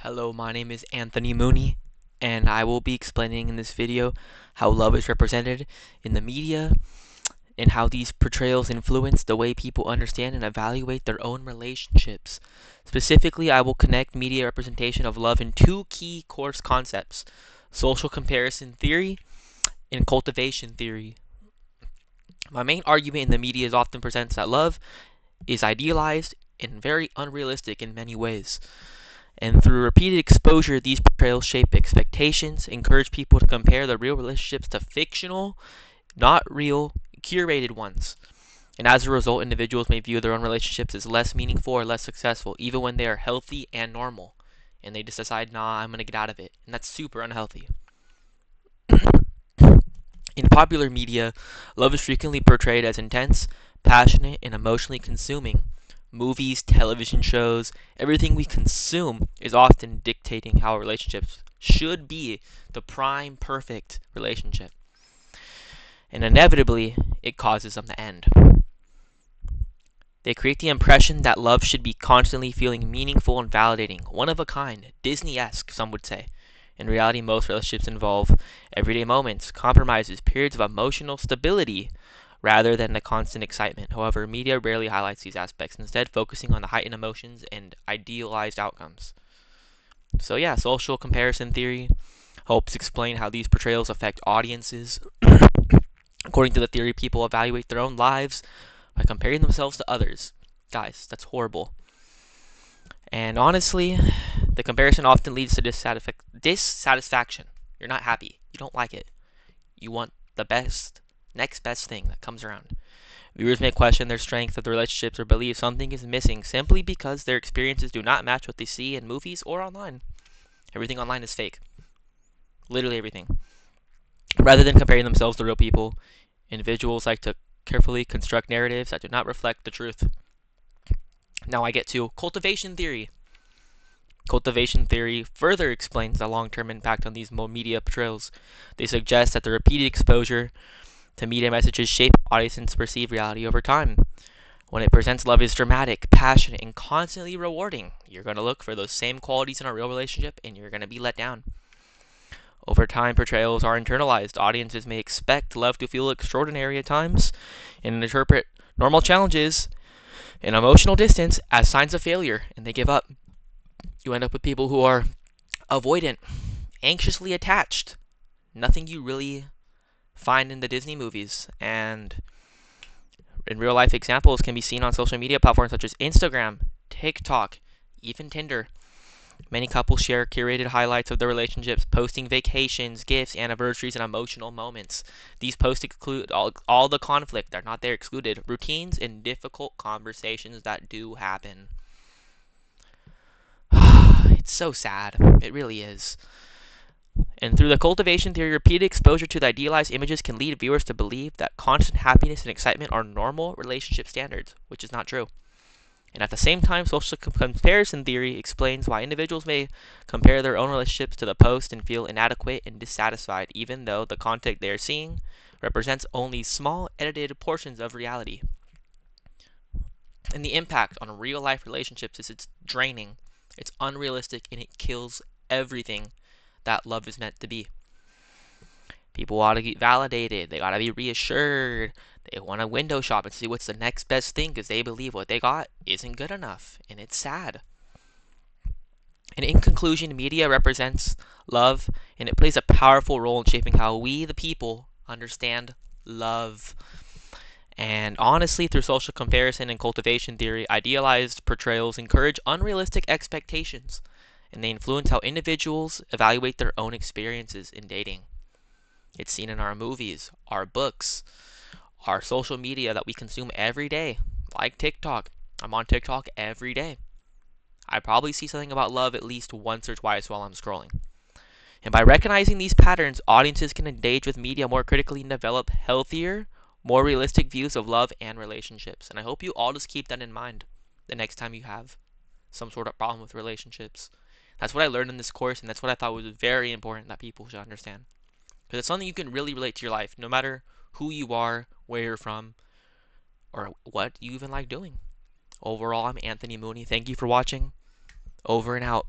Hello, my name is Anthony Mooney, and I will be explaining in this video how love is represented in the media and how these portrayals influence the way people understand and evaluate their own relationships. Specifically, I will connect media representation of love in two key course concepts: social comparison theory and cultivation theory. My main argument in the media is often presents that love is idealized and very unrealistic in many ways. And through repeated exposure, these portrayals shape expectations, encourage people to compare their real relationships to fictional, not real, curated ones. And as a result, individuals may view their own relationships as less meaningful or less successful, even when they are healthy and normal. And they just decide, nah, I'm going to get out of it. And that's super unhealthy. In popular media, love is frequently portrayed as intense, passionate, and emotionally consuming. Movies, television shows, everything we consume is often dictating how relationships should be the prime perfect relationship. And inevitably, it causes them to end. They create the impression that love should be constantly feeling meaningful and validating, one of a kind, Disney-esque, some would say. In reality, most relationships involve everyday moments, compromises, periods of emotional stability, rather than the constant excitement. However, media rarely highlights these aspects, instead focusing on the heightened emotions and idealized outcomes. So yeah, social comparison theory helps explain how these portrayals affect audiences. According to the theory, people evaluate their own lives by comparing themselves to others. Guys, that's horrible. And honestly, the comparison often leads to dissatisfaction. You're not happy. You don't like it. You want the next best thing that comes around. Viewers may question their strength of the relationships or believe something is missing simply because their experiences do not match what they see in movies or online. Everything online is fake. Literally everything. Rather than comparing themselves to real people, individuals like to carefully construct narratives that do not reflect the truth. Now I get to cultivation theory. Cultivation theory further explains the long-term impact on these media portrayals. They suggest that the repeated exposure to media messages shape how audiences perceive reality over time. When it presents love as dramatic, passionate, and constantly rewarding, you're going to look for those same qualities in a real relationship and you're going to be let down. Over time, portrayals are internalized. Audiences may expect love to feel extraordinary at times and interpret normal challenges and emotional distance as signs of failure, and they give up. You end up with people who are avoidant, anxiously attached. Nothing you really find in the Disney movies. And in real life examples can be seen on social media platforms such as Instagram, TikTok, even Tinder. Many couples share curated highlights of their relationships, posting vacations, gifts, anniversaries, and emotional moments. These posts include all the conflict. They're not there excluded. Routines and difficult conversations that do happen. It's so sad. It really is. And through the cultivation theory, repeated exposure to the idealized images can lead viewers to believe that constant happiness and excitement are normal relationship standards, which is not true. And at the same time, social comparison theory explains why individuals may compare their own relationships to the post and feel inadequate and dissatisfied, even though the content they are seeing represents only small, edited portions of reality. And the impact on real life relationships is it's draining, it's unrealistic, and it kills everything that love is meant to be. People ought to get validated. They gotta be reassured. They want to window shop and see what's the next best thing because they believe what they got isn't good enough. And it's sad. And in conclusion, media represents love and it plays a powerful role in shaping how we, the people, understand love. And honestly, through social comparison and cultivation theory, idealized portrayals encourage unrealistic expectations and they influence how individuals evaluate their own experiences in dating. It's seen in our movies, our books, our social media that we consume every day, like TikTok. I'm on TikTok every day. I probably see something about love at least once or twice while I'm scrolling. And by recognizing these patterns, audiences can engage with media more critically and develop healthier, more realistic views of love and relationships. And I hope you all just keep that in mind the next time you have some sort of problem with relationships. That's what I learned in this course, and that's what I thought was very important that people should understand. Because it's something you can really relate to your life, no matter who you are, where you're from, or what you even like doing. Overall, I'm Anthony Mooney. Thank you for watching. Over and out.